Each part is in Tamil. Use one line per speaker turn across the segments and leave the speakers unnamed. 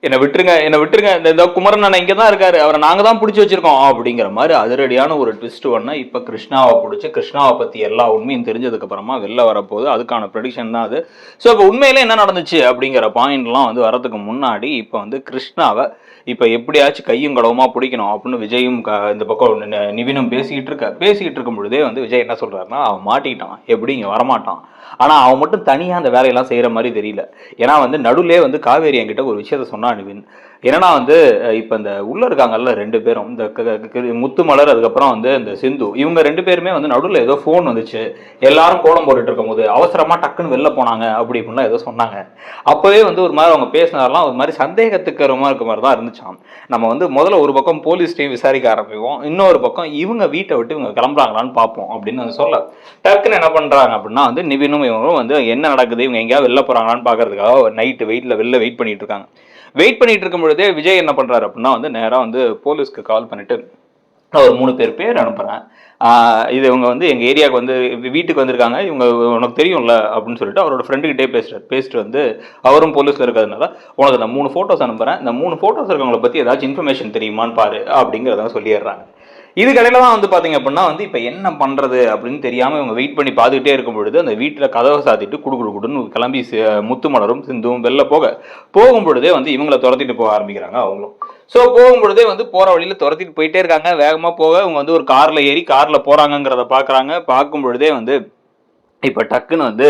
என்ன விட்டுருங்க, இந்த குமரன் அண்ணன் இங்கே தான் இருக்காரு, அவரை நாங்கள் தான் பிடிச்சி வச்சிருக்கோம் அப்படிங்கிற மாதிரி அதிரடியான ஒரு ட்விஸ்ட் ஒன்று இப்போ கிருஷ்ணாவை பிடிச்சி கிருஷ்ணாவை பற்றி எல்லா உண்மையும் தெரிஞ்சதுக்கு அப்புறமா வெளில வரப்போகுது. அதுக்கான ப்ரெடிக்ஷன் தான் அது. ஸோ இப்போ உண்மையிலே என்ன நடந்துச்சு அப்படிங்கிற பாயிண்ட்லாம் வந்து வரதுக்கு முன்னாடி இப்போ வந்து கிருஷ்ணாவை இப்போ எப்படியாச்சும் கையும் கடவுமா பிடிக்கணும் அப்படின்னு விஜயும் இந்த பக்கம் நிவினும் பேசிக்கிட்டு இருக்கும் பொழுதே வந்து விஜய் என்ன சொல்றாருன்னா, அவன் மாட்டிக்கிட்டான், எப்படி இங்கே வரமாட்டான், ஆனால் அவன் மட்டும் தனியாக அந்த வேலையெல்லாம் செய்கிற மாதிரி தெரியல. ஏன்னா வந்து நடுலே வந்து காவேரி என்கிட்ட ஒரு விஷயத்த சொன்னான் நிவின். ஏன்னா வந்து இப்போ இந்த உள்ள இருக்காங்கல்ல 2 பேரும், இந்த முத்துமலர் அதுக்கப்புறம் வந்து இந்த சிந்து, இவங்க 2 பேருமே வந்து நடுவில் ஏதோ ஃபோன் வந்துச்சு, எல்லாரும் கோலம் போட்டுட்டு இருக்கும் போது அவசரமா டக்குன்னு வெளில போனாங்க அப்படி இப்படின்லாம் ஏதோ சொன்னாங்க. அப்பவே வந்து ஒரு மாதிரி அவங்க பேசினாரெல்லாம் ஒரு மாதிரி சந்தேகத்துக்கரமா இருக்க மாதிரி தான் இருந்துச்சான். நம்ம வந்து முதல்ல ஒரு பக்கம் போலீஸ்டையும் விசாரிக்க ஆரம்பிப்போம், இன்னொரு பக்கம் இவங்க வீட்டை விட்டு இவங்க கிளம்புறாங்களான்னு பார்ப்போம் அப்படின்னு வந்து சொல்ல டக்குன்னு என்ன பண்றாங்க அப்படின்னா வந்து நிவினும் இவங்களும் வந்து என்ன நடக்குது, இவங்க எங்கேயாவது வெளில போறாங்களான்னு பாக்குறதுக்காக நைட்டு வெளில வெயிட் பண்ணிட்டு இருக்காங்க. வெயிட் பண்ணிட்டு இருக்கும் பொழுதே விஜய் என்ன பண்றாரு அப்படின்னா வந்து நேரா வந்து போலீஸ்க்கு கால் பண்ணிட்டு ஒரு 3 பேர் அனுப்புறேன், இது இவங்க வந்து எங்க ஏரியாவுக்கு வந்து வீட்டுக்கு வந்திருக்காங்க, இவங்க உனக்கு தெரியும்ல அப்படின்னு சொல்லிட்டு அவரோட ஃப்ரெண்டுகிட்டே பேசிட்டு வந்து அவரும் போலீஸ்ல இருக்கிறதுனால உனக்கு நான் 3 போட்டோஸ் அனுப்புறேன், இந்த 3 போட்டோஸ் இருக்கவங்களை பத்தி ஏதாச்சும் இன்ஃபர்மேஷன் தெரியுமான்னு பாரு அப்படிங்கிறத சொல்லிடுறாங்க. இதுக்கடையில தான் வந்து பார்த்தீங்க அப்படின்னா வந்து இப்போ என்ன பண்ணுறது அப்படின்னு தெரியாமல் இவங்க வெயிட் பண்ணி பார்த்துக்கிட்டே இருக்கும் பொழுது அந்த வீட்டில் கதவை சாத்திட்டு குடுன்னு கிளம்பி முத்துமலரும் சிந்துவும் வெளில போகும் பொழுதே வந்து இவங்களை துரத்திட்டு போக ஆரம்பிக்கிறாங்க அவங்களும். ஸோ போகும் பொழுதே வந்து போகிற வழியில் துரத்திட்டு போயிட்டே இருக்காங்க. வேகமாக போக இவங்க வந்து ஒரு காரில் ஏறி காரில் போகிறாங்கங்கிறத பார்க்கும் பொழுதே வந்து இப்போ டக்குன்னு வந்து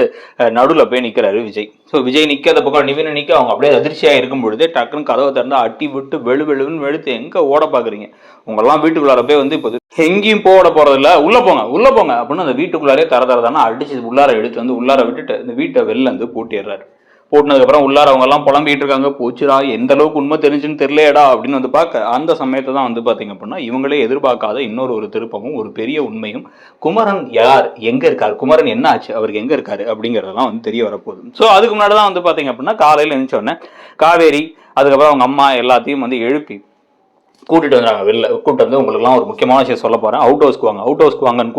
நடுவில் போய் நிற்கிறாரு விஜய். ஸோ விஜய் நிற்காத பக்கம் நிவினை நிற்க அவங்க அப்படியே அதிர்ச்சியாக இருக்கும் பொழுதே டக்குன்னு கதவை திறந்து அட்டி விட்டு வெளுன்னு வெளுத்து எங்கே ஓட பார்க்குறீங்க, உங்களெல்லாம் வீட்டுக்குள்ளார போய் வந்து இப்போ எங்கேயும் போட போகிறதில்ல, உள்ளே போங்க அப்படின்னு அந்த வீட்டுக்குள்ளாரே தரதானே அடிச்சு உள்ளார எடுத்து வந்து உள்ளார விட்டுட்டு இந்த வீட்டை வெளில வந்து பூட்டிடுறாரு. போட்டினதுக்கப்புறம் உள்ளார அவங்க எல்லாம் புலம்பிட்டு இருக்காங்க, போச்சுடா எந்த அளவுக்கு உண்மை தெரிஞ்சுன்னு தெரியலையடா அப்படின்னு வந்து பார்க்க அந்த சமயத்தை தான் வந்து பார்த்தீங்க அப்படின்னா இவங்களே எதிர்பார்க்காத இன்னொரு திருப்பமும் ஒரு பெரிய உண்மையும், குமரன் யார், எங்க இருக்காரு, குமரன் என்ன ஆச்சு, அவருக்கு எங்க இருக்காரு அப்படிங்கிறதெல்லாம் வந்து தெரிய வரப்போகுது. ஸோ அதுக்கு முன்னாடி தான் வந்து பார்த்தீங்க அப்படின்னா காலையில் எழுந்த உடனே காவேரி அதுக்கப்புறம் அவங்க அம்மா எல்லாத்தையும் வந்து எழுப்பி கூட்டிட்டு வந்துறாங்க வெளில. கூட்டு வந்து உங்களுக்குலாம் ஒரு முக்கியமான விஷயம் சொல்ல போறேன், அவுட் ஹவுஸ்க்கு வாங்கன்னு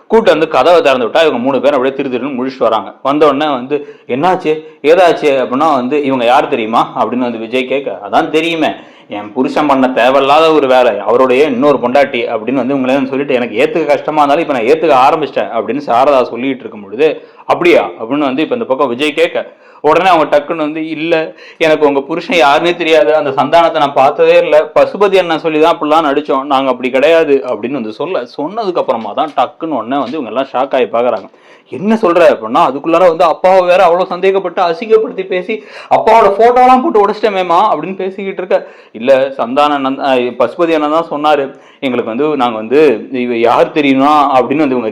கூட்டு வந்து கதவை திறந்து விட்டா இவங்க 3 பேரும் அப்படியே திருன்னு முடிச்சுட்டு வராங்க. வந்த உடனே வந்து என்னாச்சு ஏதாச்சு அப்படின்னா வந்து இவங்க யார் தெரியுமா அப்படின்னு வந்து விஜய் கேட்க, அதான் தெரியுமே என் புருஷன் பண்ண தேவையில்லாத ஒரு வேலை, அவருடைய இன்னொரு பொண்டாட்டி அப்படின்னு வந்து இவங்களே சொல்லிட்டு எனக்கு ஏத்துக்க கஷ்டமா இருந்தாலும் இப்போ நான் ஏத்துக்க ஆரம்பிச்சிட்டேன் அப்படின்னு சாரதா சொல்லிட்டு இருக்கும் பொழுது அப்படியா அப்படின்னு வந்து இப்போ இந்த பக்கம் விஜய் கேட்க உடனே அவங்க டக்குன்னு வந்து இல்லை எனக்கு உங்க புருஷன் யாருன்னே தெரியாது, அந்த சந்தானத்தை நான் பார்த்ததே இல்லை, பசுபதி அண்ணன் சொல்லி தான் அப்படிலாம் நடிச்சோம், நாங்கள் அப்படி கிடையாது அப்படின்னு வந்து சொன்னதுக்கு அப்புறமா தான் டக்குன்னு உடனே வந்து இவங்க எல்லாம் ஷாக் ஆகி பார்க்குறாங்க. என்ன சொல்ற அப்படின்னா அதுக்குள்ளார வந்து அப்பாவை வேற அவ்வளோ சந்தேகப்பட்டு அசிங்கப்படுத்தி பேசி அப்பாவோட போட்டோலாம் போட்டு உடச்சிட்டமேமா அப்படின்னு பேசிக்கிட்டு இருக்க, இல்லை சந்தானம் பசுபதி அண்ணன் தான் சொன்னாரு எங்களுக்கு வந்து நாங்கள் வந்து இவ யார் தெரியுமா அப்படின்னு வந்து இவங்க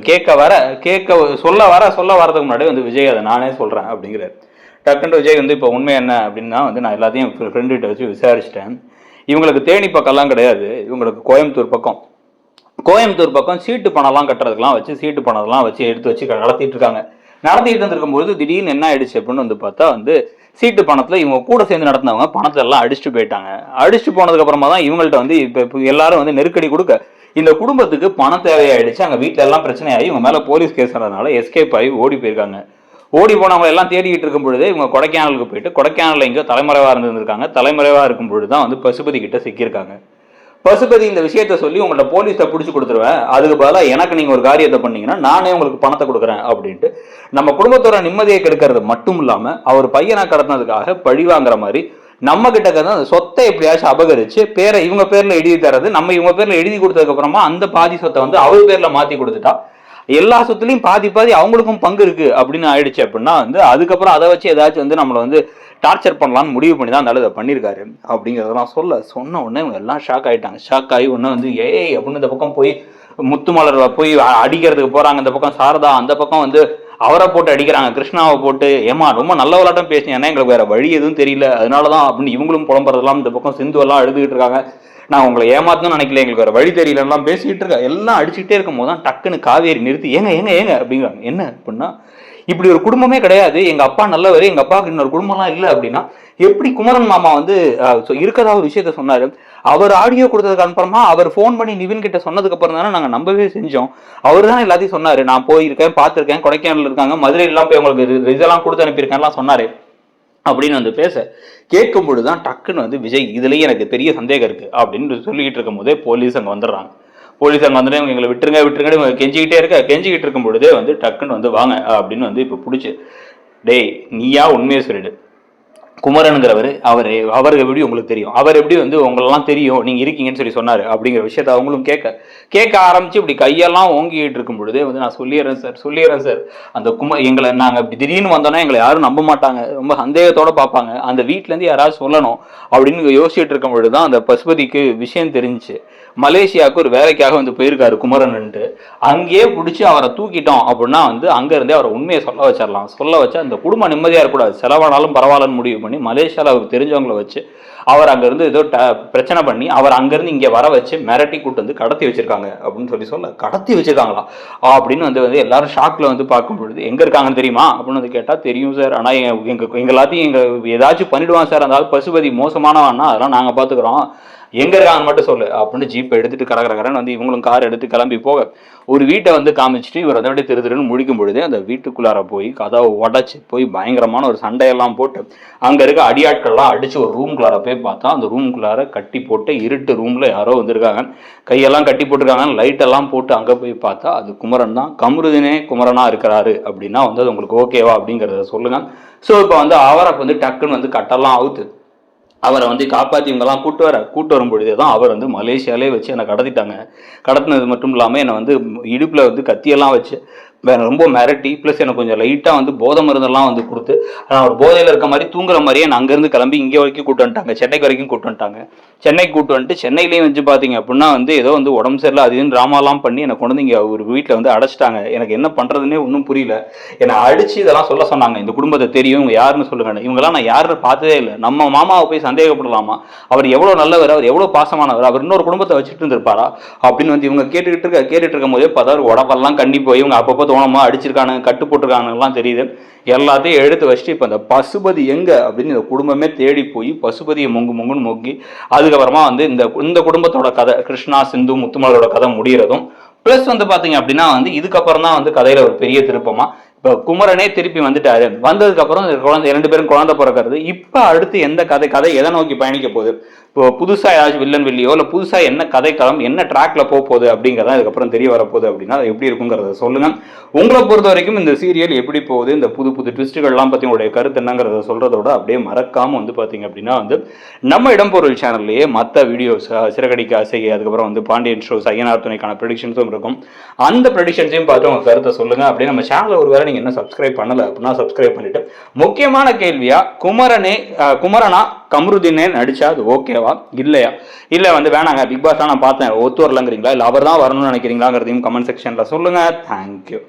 சொல்ல வரதுக்கு முன்னாடி வந்து விஜய் அதை நானே சொல்றேன் அப்படிங்கிறாரு. டக்குன்னு விஜய் வந்து இப்போ உண்மை என்ன அப்படின்னா வந்து நான் எல்லாத்தையும் ஃப்ரெண்டுகிட்ட வச்சு விசாரிச்சிட்டேன், இவங்களுக்கு தேனி பக்கம்லாம் கிடையாது, இவங்களுக்கு கோயம்புத்தூர் பக்கம் சீட்டு பணம்லாம் கட்டுறதுக்கெல்லாம் வச்சு சீட்டு பணம்லாம் வச்சு எடுத்து வச்சு நடத்திட்டு இருக்காங்க. நடத்திட்டு இருந்திருக்கும்போது திடீர்னு என்ன ஆயிடுச்சு அப்படின்னு வந்து பார்த்தா வந்து சீட்டு பணத்தில் இவங்க கூட சேர்ந்து நடத்தினவங்க பணத்தை எல்லாம் அடிச்சுட்டு போயிட்டாங்க. அடிச்சுட்டு போனதுக்கு அப்புறமா தான் இவங்கள்ட்ட வந்து இப்போ எல்லாரும் வந்து நெருக்கடி கொடுக்க இந்த குடும்பத்துக்கு பணம் தேவையாயிடுச்சு. அங்கே வீட்டில எல்லாம் பிரச்சனையாகி இவங்க மேலே போலீஸ் கேஸ் ஆனதுனால எஸ்கேப் ஆகி ஓடி போயிருக்காங்க. ஓடி போனவங்க எல்லாம் தேடிக்கிட்டு இருக்கும் பொழுது இவங்க கொடைக்கானலுக்கு போயிட்டு கொடைக்கானலில் எங்கேயோ தலைமறைவாக இருந்திருக்காங்க. தலைமறைவாக இருக்கும் பொழுது தான் வந்து பசுபதி கிட்ட சிக்கியிருக்காங்க. பசுபதி இந்த விஷயத்த சொல்லி உங்கள்ட்ட போலீஸை பிடிச்சி கொடுத்துருவேன், அதுக்கு பதிலாக எனக்கு நீங்கள் ஒரு காரியத்தை பண்ணீங்கன்னா நானே உங்களுக்கு பணத்தை கொடுக்குறேன் அப்படின்ட்டு நம்ம குடும்பத்தோட நிம்மதியை கெடுக்கிறது மட்டும் இல்லாமல் அவர் பையனை கடத்தினதுக்காக பழி வாங்குற மாதிரி நம்ம கிட்ட அந்த சொத்தை எப்படியாச்சும் அபகரிச்சு இவங்க பேர்ல எழுதி தரது, நம்ம இவங்க பேர்ல எழுதி கொடுத்ததுக்கு அப்புறமா அந்த பாதி சொத்தை வந்து அவர் பேர்ல மாத்தி கொடுத்துட்டா எல்லா சொத்துலையும் பாதி அவங்களுக்கும் பங்கு இருக்கு அப்படின்னு ஆயிடுச்சு அப்படின்னா வந்து அதுக்கப்புறம் அதை வச்சு ஏதாச்சும் வந்து நம்மளை வந்து டார்ச்சர் பண்ணலான்னு முடிவு பண்ணி தான் அதை பண்ணியிருக்காரு அப்படிங்கிறதெல்லாம் சொன்ன உடனே இவங்க எல்லாம் ஷாக் ஆகி ஒன்று வந்து அப்படின்னு இந்த பக்கம் போய் முத்துமலர் போய் அடிக்கிறதுக்கு போறாங்க. இந்த பக்கம் சாரதா அந்த பக்கம் வந்து அவரை போட்டு அடிக்கிறாங்க, கிருஷ்ணாவை போட்டு ஏமா ரொம்ப நல்ல விளையாட்டம் பேசினேன்னா எங்களுக்கு வேற வழி எதுவும் தெரியல அதனாலதான் அப்படின்னு இவங்களும் புலம்புறதெல்லாம் இந்த பக்கம் சிந்து எல்லாம் எழுதுகிட்டு இருக்காங்க. நான் உங்களை ஏமாத்தணும்னு நினைக்கல, எங்களுக்கு வேற வழி தெரியலாம் பேசிக்கிட்டு இருக்கா. எல்லாம் அடிச்சுக்கிட்டே இருக்கும் போது தான் டக்குன்னு காவேரி நிறுத்தி ஏங்க அப்படிங்கிறாங்க. என்ன அப்படின்னா இப்படி ஒரு குடும்பமே கிடையாது, எங்க அப்பா நல்லவர், எங்க அப்பாவுக்கு இன்னொரு குடும்பம்லாம் இல்லை அப்படின்னா எப்படி குமரன் மாமா வந்து இருக்கதா ஒரு விஷயத்த சொன்னாரு, அவர் ஆடியோ கொடுத்ததுக்கு அப்புறமா அவர் ஃபோன் பண்ணி நிவின் கிட்ட சொன்னதுக்கு அப்புறம் தானே நாங்கள் நம்பவே செஞ்சோம், அவர் தான் எல்லாத்தையும் சொன்னாரு, நான் போயிருக்கேன் பார்த்துருக்கேன், கொடைக்கானல் இருக்காங்க, மதுரையெல்லாம் போய் உங்களுக்கு இதெல்லாம் கொடுத்து அனுப்பியிருக்கேன்லாம் சொன்னாரு. அப்படின்னு வந்து பேச கேட்கும் பொழுதுதான் டக்குன்னு வந்து விஜய் இதுலயே எனக்கு பெரிய சந்தேகம் இருக்கு அப்படின்னு சொல்லிக்கிட்டு இருக்கும் போதே போலீஸ் அங்க வந்துடுறாங்க. போலீஸ் அங்க வந்துட்டு எங்களை விட்டுருங்க விட்டுருங்க கெஞ்சிக்கிட்டு இருக்கும் பொழுதே வந்து டக்குன்னு வந்து வாங்க அப்படின்னு வந்து இப்ப பிடிச்சி, டேய் நீயா உண்மையை சொல்லிடு, குமரனுங்கிறவர் அவர் எப்படி உங்களுக்கு தெரியும், அவர் எப்படி வந்து உங்களெல்லாம் தெரியும் நீங்க இருக்கீங்கன்னு சொன்னாரு அப்படிங்கிற விஷயத்த அவங்களும் கேட்க ஆரம்பிச்சு இப்படி கையெல்லாம் ஓங்கிட்டு இருக்கும் பொழுதே வந்து நான் சொல்லிடுறேன் சார் அந்த எங்களை நாங்க இப்படி திடீர்னு வந்தோம்னா எங்களை யாரும் நம்ப மாட்டாங்க, ரொம்ப சந்தேகத்தோட பார்ப்பாங்க, அந்த வீட்டுல இருந்து யாராவது சொல்லணும் அப்படின்னு யோசிச்சுட்டு இருக்கும் பொழுதுதான் அந்த பசுபதிக்கு விஷயம் தெரிஞ்சுச்சு. மலேசியாவுக்கு ஒரு வேலைக்காக வந்து போயிருக்காரு குமரன்ட்டு, அங்கேயே பிடிச்சி அவரை தூக்கிட்டோம் அப்படின்னா வந்து அங்க இருந்தே அவரை உண்மையை சொல்ல வச்சா அந்த குடும்பம் நிம்மதியா இருக்கக்கூடாது, செலவானாலும் பரவாயில்லன்னு முடிவு பண்ணி மலேசியாவில் அவருக்கு தெரிஞ்சவங்களை வச்சு அவர் அங்கிருந்து ஏதோ பிரச்சனை பண்ணி அவர் அங்கிருந்து இங்க வர வச்சு மிரட்டி கூட்டு வந்து கடத்தி வச்சிருக்காங்க அப்படின்னு சொல்ல கடத்தி வச்சிருக்காங்களா அப்படின்னு வந்து எல்லாரும் ஷாக்ல வந்து பார்க்கும் பொழுது எங்க இருக்காங்கன்னு தெரியுமா அப்படின்னு வந்து கேட்டா தெரியும் சார், ஆனா எங்க எல்லாத்தையும் எங்க ஏதாச்சும் பண்ணிடுவான் சார், அந்த பசுபதி மோசமானவான்னா அதெல்லாம் நாங்க பாத்துக்கிறோம், எங்க இருக்காங்கன்னு மட்டும் சொல்லு அப்படின்னு ஜீப்பை எடுத்துட்டு கடற்கரன்னு வந்து இவங்களும் கார் எடுத்து கிளம்பி போக ஒரு வீட்டை வந்து காமிச்சிட்டு இவர் அதை விட திருன்னு முழிக்கும் பொழுது அந்த வீட்டுக்குள்ளார போய் கதவை உடச்சி போய் பயங்கரமான ஒரு சண்டையெல்லாம் போட்டு அங்க இருக்க அடியாட்கள்லாம் அடிச்சு ஒரு ரூம்குள்ளார போய் பார்த்தா அந்த ரூம்குள்ளார கட்டி போட்டு இருட்டு ரூம்ல யாரோ வந்திருக்காங்க, கையெல்லாம் கட்டி போட்டிருக்காங்க, லைட் எல்லாம் போட்டு அங்க போய் பார்த்தா அது குமரன் தான். கமருதினே குமரனா இருக்கிறாரு அப்படின்னா வந்து அது உங்களுக்கு ஓகேவா அப்படிங்கிறத சொல்லுங்க. ஸோ இப்போ வந்து அவரை வந்து டக்குன்னு வந்து கட்டெல்லாம் அவுத்து அவரை வந்து காப்பாற்றி இவங்கெல்லாம் கூட்டு வரும் பொழுதே தான் அவர் வந்து மலேசியாலே வச்சு என்னை கடத்திட்டாங்க. கடத்தினது மட்டும் இல்லாமல் என்னை வந்து இடுப்பில் வந்து கத்தியெல்லாம் வச்சு ரொம்ப மிரட்டி ப்ளஸ் எனக்கு கொஞ்சம் லைட்டாக வந்து போதை மருந்தெல்லாம் வந்து கொடுத்து நான் ஒரு போதையில் இருக்க மாதிரி தூங்குற மாதிரியே நான் அங்கேருந்து கிளம்பி இங்கே வரைக்கும் கூட்டு வந்துட்டாங்க, சென்னைக்கு வரைக்கும் கூட்டு வந்துட்டாங்க. சென்னைக்கு கூட்டு வந்துட்டு சென்னையிலேயும் வச்சு பார்த்தீங்க அப்படின்னா வந்து ஏதோ வந்து உடம்பு சரியில்லை அதுன்னு ட்ராமாலாம் பண்ணி என்னை கொண்டு வந்து இங்கே ஒரு வீட்டில் வந்து அடைச்சிட்டாங்க. எனக்கு என்ன பண்ணுறதுன்னே ஒன்றும் புரியல. என்னை அடித்து இதெல்லாம் சொல்ல சொன்னாங்க, இந்த குடும்பத்தை தெரியும் இவங்க யாருன்னு சொல்லுங்க. இவங்கெல்லாம் நான் யாருன்னு பார்த்ததே இல்லை, நம்ம மாமாவை போய் சந்தேகப்படலாமா, அவர் எவ்வளோ நல்லவர், அவர் எவ்வளோ பாசமானவர், அவர் இன்னொரு குடும்பத்தை வச்சுட்டு இருந்திருப்பாரா அப்படின்னு வந்து இவங்க கேட்டுட்டு இருக்கும் போதே பார்த்தா ஒரு உடம்பெல்லாம் கண்ணி போய் இவங்க அப்பப்போ தோணமா அடிச்சிருக்கானுங்க கட்டு போட்டிருக்கானுங்கலாம் தெரியுது. எல்லாத்தையும் எடுத்து வச்சுட்டு இப்போ இந்த பசுபதி எங்க அப்படின்னு இந்த குடும்பமே தேடி போய் பசுபதியை மொங்குன்னு மொங்கி அதுக்கப்புறமா வந்து இந்த குடும்பத்தோட கதை கிருஷ்ணா சிந்து முத்துமலரோட கதை முடிகிறதும் பிளஸ் வந்து பாத்தீங்க அப்படின்னா வந்து இதுக்கப்புறம் தான் வந்து கதையில ஒரு பெரிய திருப்பமா இப்போ குமரனே திருப்பி வந்துட்டாரு, வந்ததுக்கு அப்புறம் குழந்தை 2 பேரும் குழந்தை பிறக்கிறது. இப்போ அடுத்து எந்த கதை எதை நோக்கி பயணிக்க போகுது, இப்போ புதுசா ஏதாச்சும் வில்லன் வில்லியோ இல்லை புதுசா என்ன கதைக்களம் என்ன ட்ராக்ல போகுது அப்படிங்கிறதா இதுக்கப்புறம் தெரிய வரப்போகுது. அப்படின்னா அது எப்படி இருக்குங்கிறத சொல்லுங்க. உங்களை பொறுத்த வரைக்கும் இந்த சீரியல் எப்படி போகுது, இந்த புது ட்விஸ்ட்டுகள்லாம் பத்தி உங்களுடைய கருத்து என்னங்கிறத சொல்றதோட அப்படியே மறக்காம வந்து பாத்தீங்க அப்படின்னா வந்து நம்ம இடம்பொருள் சேனல்லையே மற்ற வீடியோஸ் சிறகடிக்க ஆசை அதுக்கப்புறம் வந்து பாண்டியன் ஷோஸ் ஐயனார் துணைக்கான ப்ரெடிக்ஷன்ஸும் இருக்கும். அந்த ப்ரெடிக்ஷன்ஸையும் பார்த்து உங்க கருத்தை சொல்லுங்க. அப்படியே நம்ம சேனல் ஒரு வேலை என்ன சப்ஸ்கிரைப் பண்ணல அப்படின்னா சப்ஸ்கிரைப் பண்ணிட்டு முக்கியமான கேள்வியா குமரனா கமருதீனே நடிச்சா அது ஓகேவா இல்லையா, இல்ல வந்து வேணாங்க பிக் பாஸ் நான் பார்த்தேன் ஒத்து வரலங்கிறீங்களா, இல்ல அவர் தான் வரணும்னு நினைக்கிறீங்களாங்கிறதையும் கமெண்ட் செக்ஷன்ல சொல்லுங்க. தேங்க்யூ.